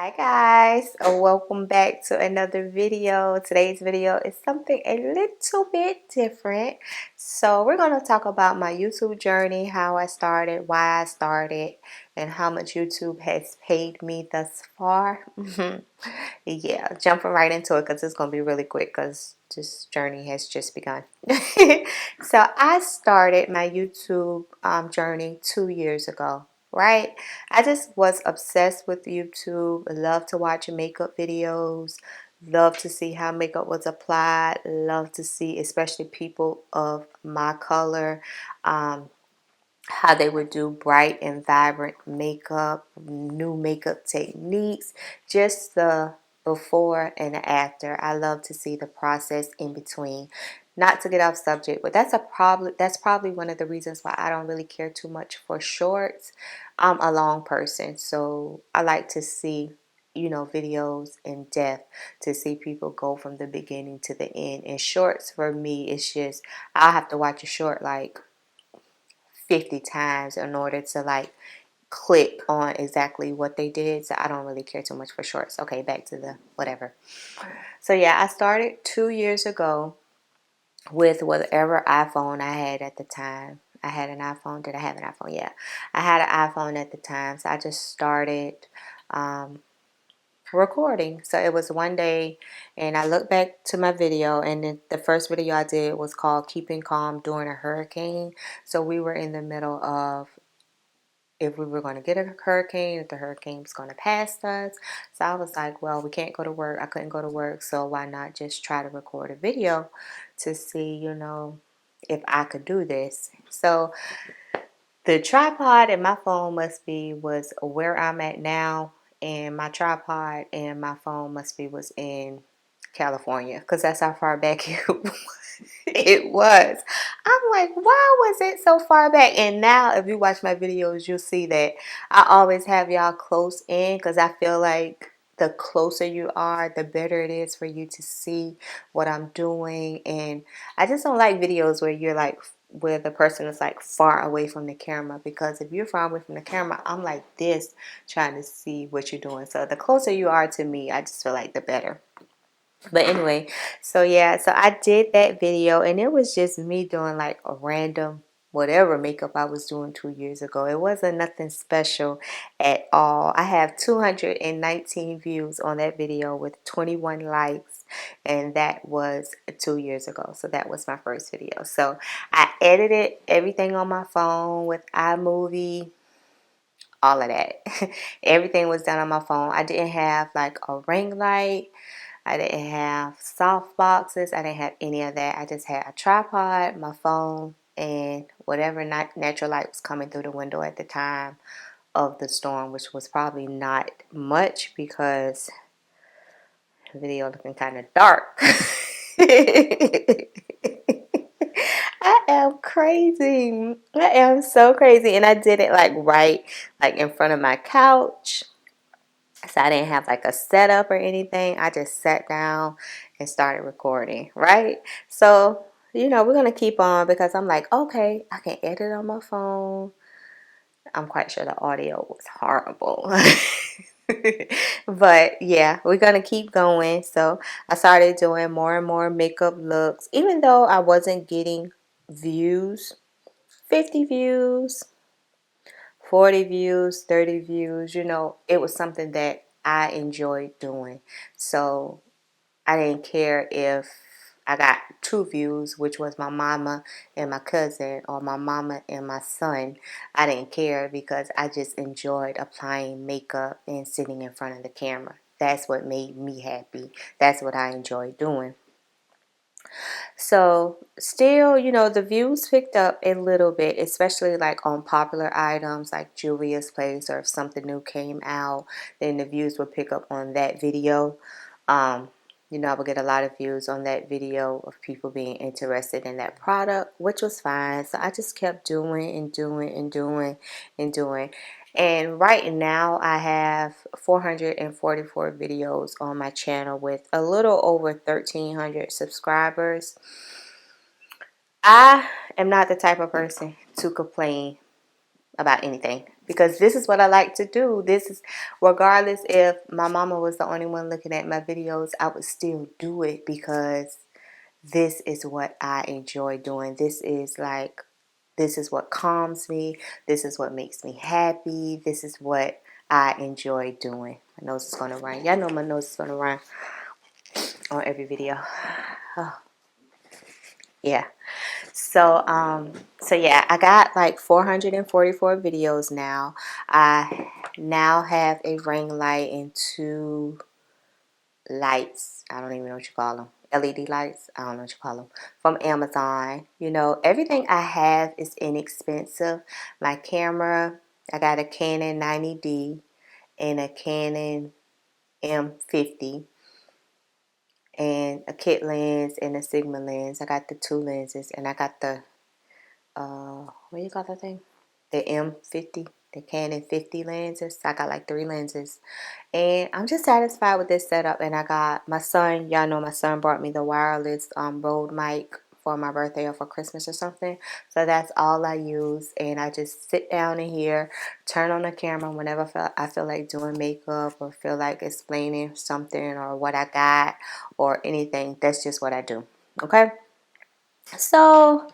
Hi guys, welcome back to another video. Today's video is something a little bit different. So we're going to talk about my YouTube journey, how I started, why I started, and how much YouTube has paid me thus far. Yeah, jumping right into it because it's going to be really quick because this journey has just begun. So I started my YouTube journey 2 years ago. Right? I just was obsessed with YouTube. Love to watch makeup videos. Love to see how makeup was applied. Love to see, especially people of my color, how they would do bright and vibrant makeup, new makeup techniques, just the before and the after. I love to see the process in between. Not to get off subject, but that's probably one of the reasons why I don't really care too much for shorts. I'm a long person, so I like to see videos in depth, to see people go from the beginning to the end. And shorts for me, it's just I have to watch a short like 50 times in order to like click on exactly what they did. So I don't really care too much for shorts. Okay, back to the whatever. So yeah, I started 2 years ago with whatever iPhone I had at the time. I had an iPhone. Did I have an iPhone? Yeah, I had an iPhone at the time. So I just started recording. So it was one day, and I look back to my video, and the first video I did was called Keeping Calm During a Hurricane. So we were in the middle of if we were going to get a hurricane, if the hurricane was going to pass us. So I was like, well, we can't go to work. I couldn't go to work, so why not just try to record a video to see, if I could do this. So the tripod and my phone was where I'm at now, and my tripod and my phone was in California, because that's how far back it was. I'm like, why was it so far back? And now if you watch my videos, you'll see that I always have y'all close in, because I feel like the closer you are, the better it is for you to see what I'm doing. And I just don't like videos where the person is like far away from the camera, because if you're far away from the camera, I'm like this trying to see what you're doing. So the closer you are to me, I just feel like the better. But anyway, so yeah, so I did that video, and it was just me doing like a random whatever makeup I was doing 2 years ago. It wasn't nothing special at all. I have 219 views on that video with 21 likes, and that was 2 years ago. So that was my first video. So I edited everything on my phone with iMovie, all of that. Everything was done on my phone. I didn't have like a ring light. I didn't have soft boxes. I didn't have any of that. I just had a tripod, my phone, and whatever natural light was coming through the window at the time of the storm, which was probably not much because the video looking kind of dark. I am crazy. I am so crazy. And I did it right in front of my couch. So I didn't have like a setup or anything. I just sat down and started recording, right? So, we're going to keep on, because I'm like, okay, I can edit on my phone. I'm quite sure the audio was horrible. But yeah, we're going to keep going. So I started doing more and more makeup looks, even though I wasn't getting views, 50 views, 40 views, 30 views. It was something that I enjoyed doing. So I didn't care if I got 2 views, which was my mama and my cousin, or my mama and my son. I didn't care, because I just enjoyed applying makeup and sitting in front of the camera. That's what made me happy. That's what I enjoyed doing. So still, the views picked up a little bit, especially like on popular items like Juvia'splace, or if something new came out, then the views would pick up on that video. I would get a lot of views on that video of people being interested in that product, which was fine. So I just kept doing and doing and doing and doing. And right now I have 444 videos on my channel with a little over 1,300 subscribers. I am not the type of person to complain about anything. because this is what I like to do. This is, regardless if my mama was the only one looking at my videos, I would still do it because this is what I enjoy doing. This is what calms me. This is what makes me happy. This is what I enjoy doing. My nose is going to run. Y'all know my nose is going to run on every video. Oh, yeah. So yeah, I got like 444 videos now. I now have a ring light and 2 lights. I don't even know what you call them. LED lights. I don't know what you call them. From Amazon. You know, everything I have is inexpensive. My camera, I got a Canon 90D and a Canon M50 and a kit lens and a Sigma lens. I got the 2 lenses, and I got the what do you call that thing? The M50, the Canon 50 lenses. I got like 3 lenses. And I'm just satisfied with this setup. And I got my son, y'all know my son brought me the wireless Rode mic for my birthday or for Christmas or something. So that's all I use. And I just sit down in here, turn on the camera whenever I feel like doing makeup or feel like explaining something or what I got or anything. That's just what I do. Okay? So,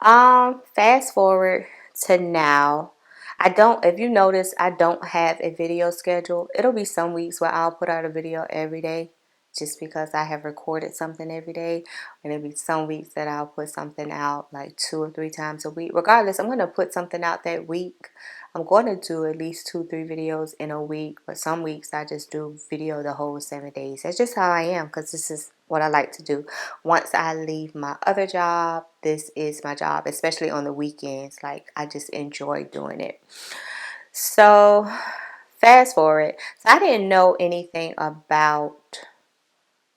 fast forward to now. If you notice, I don't have a video schedule. It'll be some weeks where I'll put out a video every day just because I have recorded something every day. And it'll be some weeks that I'll put something out like 2 or 3 times a week. Regardless, I'm going to put something out that week. I'm going to do at least 2-3 videos in a week. But some weeks I just do video the whole 7 days. That's just how I am because this is what I like to do. Once I leave my other job, this is my job, especially on the weekends. Like, I just enjoy doing it. So, fast forward. So, I didn't know anything about,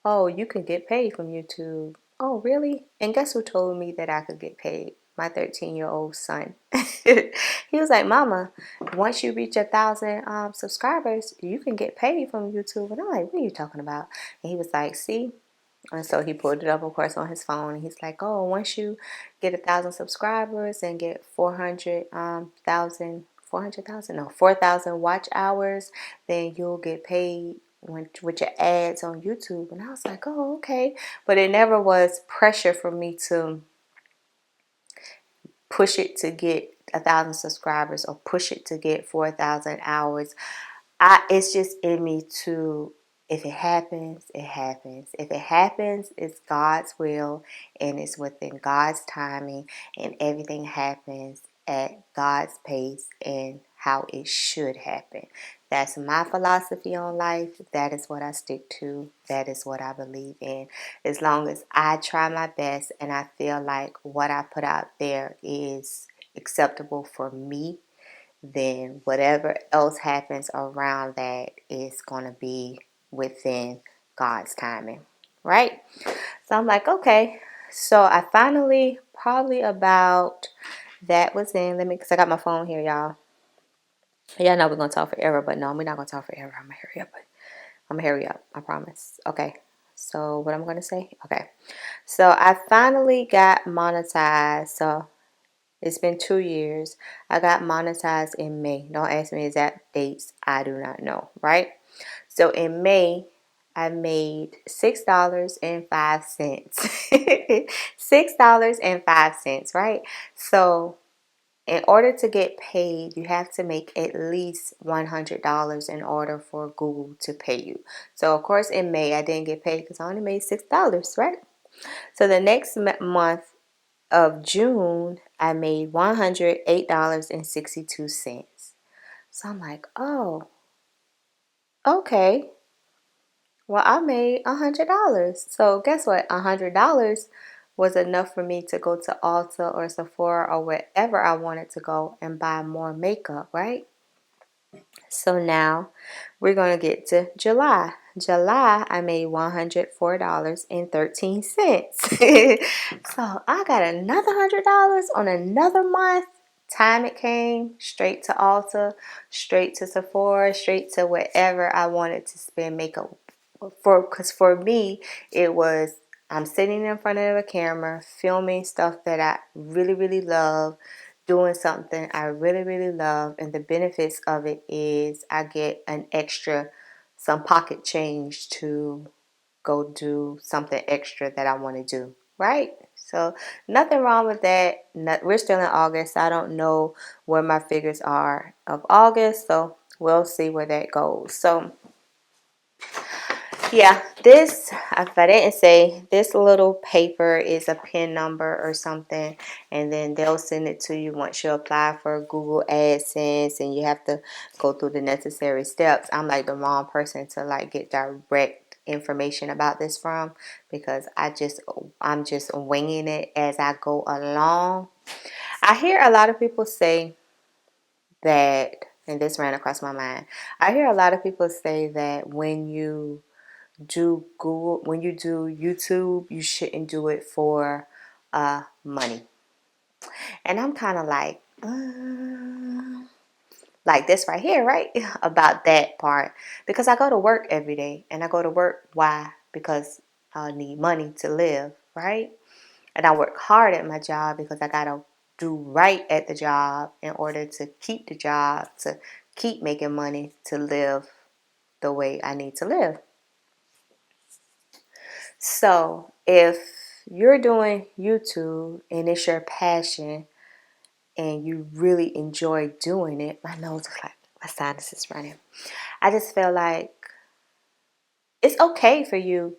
oh, you can get paid from YouTube. Oh, really? And guess who told me that I could get paid? My 13-year-old son. He was like, Mama, once you reach 1,000 subscribers, you can get paid from YouTube. And I'm like, what are you talking about? And he was like, see? And so he pulled it up, of course, on his phone. And he's like, oh, once you get 1,000 subscribers and get 4,000 watch hours, then you'll get paid with your ads on YouTube. And I was like, oh, okay. But it never was pressure for me to push it to get 1,000 subscribers or push it to get 4,000 hours. It's just in me to, if it happens, it happens. If it happens, it's God's will and it's within God's timing, and everything happens at God's pace and how it should happen. That's my philosophy on life. That is what I stick to. That is what I believe in. As long as I try my best and I feel like what I put out there is acceptable for me, then whatever else happens around that is going to be within God's timing, right? So I'm like, okay. So I finally, probably about, that was in, because I got my phone here, y'all. Y'all know we're going to talk forever, but no, we're not going to talk forever. I'm going to hurry up. I promise. Okay. So what I'm going to say? Okay. So I finally got monetized. So it's been 2 years. I got monetized in May. Don't ask me exact dates. I do not know, right? So in May, I made $6.05. $6.05, right? So in order to get paid, you have to make at least $100 in order for Google to pay you. So of course in May, I didn't get paid because I only made $6, right? So the next month of June, I made $108.62. So I'm like, oh, okay. Well, I made $100. So guess what? $100 was enough for me to go to Ulta or Sephora or wherever I wanted to go and buy more makeup, right? So now we're going to get to July. July, I made $104.13. So I got another $100 on another month. Time it came, straight to Ulta, straight to Sephora, straight to wherever I wanted to spend makeup. Because for me, it was, I'm sitting in front of a camera, filming stuff that I really, really love, doing something I really, really love, and the benefits of it is I get an extra, some pocket change to go do something extra that I want to do, right? So nothing wrong with that. We're still in August. I don't know where my figures are of August, so we'll see where that goes. So yeah, this, if I didn't say, this little paper is a PIN number or something, and then they'll send it to you once you apply for Google AdSense, and you have to go through the necessary steps. I'm like the wrong person to like get direct information about this from, because I'm just winging it as I go along. I hear a lot of people say that, and this ran across my mind, I hear a lot of people say that when you do Google, when you do YouTube, you shouldn't do it for money. And I'm kind of like this right here, right? About that part. Because I go to work every day, and I go to work, why? Because I need money to live, right? And I work hard at my job because I gotta do right at the job in order to keep the job, to keep making money, to live the way I need to live. So if you're doing YouTube and it's your passion and you really enjoy doing it, my nose is like, my sinus is running. I just feel like it's okay for you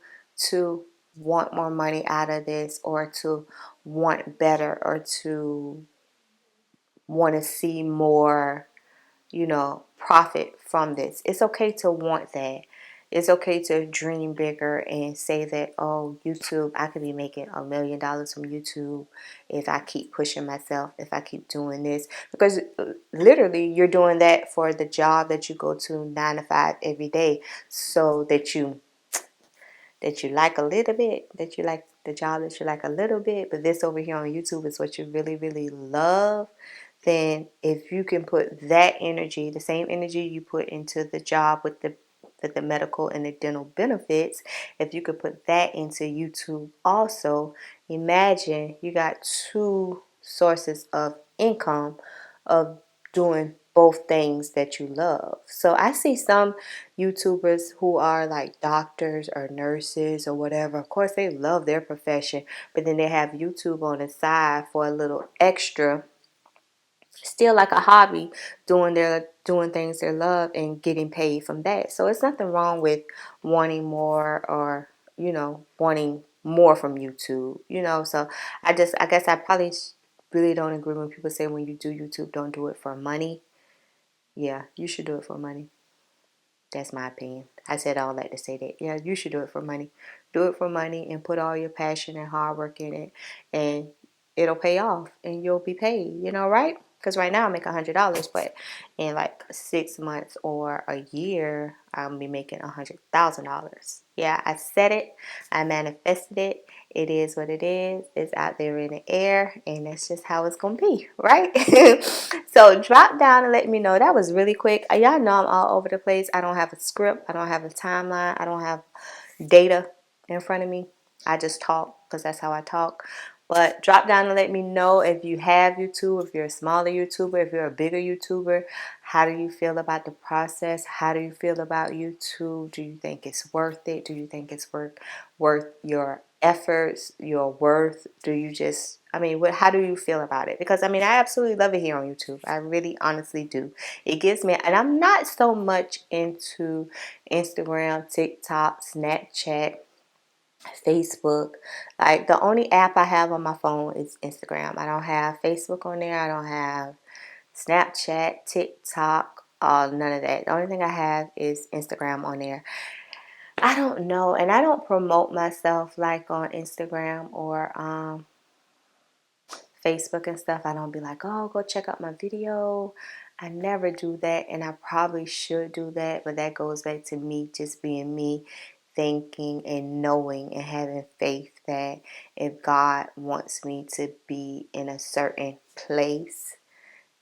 to want more money out of this, or to want better, or to want to see more, profit from this. It's okay to want that. It's okay to dream bigger and say that, oh, YouTube, I could be making $1 million from YouTube if I keep pushing myself, if I keep doing this. Because literally, you're doing that for the job that you go to 9 to 5 every day, so that you like a little bit, that you like the job that you like a little bit, but this over here on YouTube is what you really, really love. Then if you can put that energy, the same energy you put into the job with the medical and the dental benefits, if you could put that into YouTube also, imagine you got two sources of income of doing both things that you love. So I see some YouTubers who are like doctors or nurses or whatever. Of course, they love their profession, but then they have YouTube on the side for a little extra, still like a hobby, doing things they love and getting paid from that. So it's nothing wrong with wanting more, or wanting more from YouTube. So I guess I probably really don't agree when people say when you do YouTube, don't do it for money. Yeah, you should do it for money. That's my opinion. I said I would like to say that. Yeah, you should do it for money. Do it for money and put all your passion and hard work in it, and it'll pay off and you'll be paid, right? Because right now I make $100, but in like 6 months or a year, I'll be making $100,000. Yeah, I said it. I manifested it. It is what it is. It's out there in the air, and that's just how it's going to be, right? So drop down and let me know. That was really quick. Y'all know I'm all over the place. I don't have a script. I don't have a timeline. I don't have data in front of me. I just talk because that's how I talk. But drop down and let me know if you have YouTube, if you're a smaller YouTuber, if you're a bigger YouTuber. How do you feel about the process? How do you feel about YouTube? Do you think it's worth it? Do you think it's worth your efforts, your worth? Do you just, how do you feel about it? Because I absolutely love it here on YouTube. I really honestly do. It gives me, and I'm not so much into Instagram, TikTok, Snapchat, Facebook. Like the only app I have on my phone is Instagram. I don't have Facebook on there. I don't have Snapchat, TikTok, none of that. The only thing I have is Instagram on there. I don't know, and I don't promote myself like on Instagram or Facebook and stuff. I don't be like, oh, go check out my video. I never do that, and I probably should do that, but that goes back to me just being me, thinking and knowing and having faith that if God wants me to be in a certain place,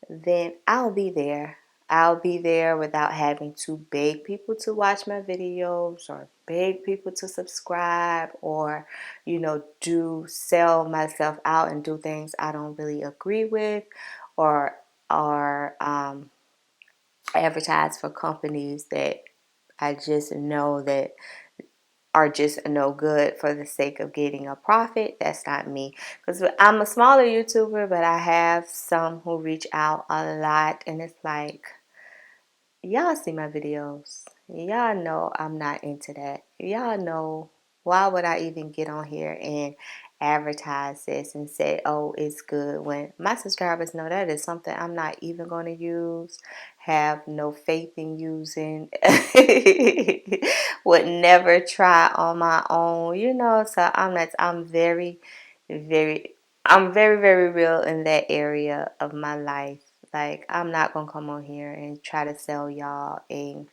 then I'll be there. I'll be there without having to beg people to watch my videos, or beg people to subscribe, or, do sell myself out and do things I don't really agree with, or advertise for companies that I just know that are just no good for the sake of getting a profit. That's not me, because I'm a smaller YouTuber, but I have some who reach out a lot, and it's like, y'all see my videos. Y'all know I'm not into that. Y'all know, why would I even get on here and advertise this and say, oh, it's good, when my subscribers know that is something I'm not even going to use, have no faith in using, would never try on my own, you know. So I'm very, very real in that area of my life. Like, I'm not gonna come on here and try to sell y'all a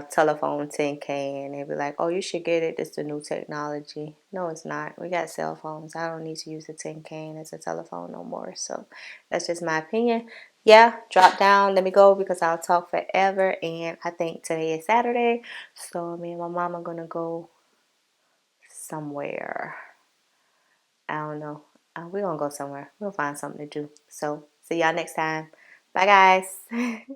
telephone 10K and they be like, oh, you should get it, it's the new technology. No, it's not. We got cell phones. I don't need to use the 10K as a telephone no more. So that's just my opinion. Yeah, drop down, let me go, because I'll talk forever. And I think today is Saturday, so me and my mom are gonna go somewhere. I don't know. We're gonna go somewhere. We'll find something to do. So see y'all next time. Bye, guys.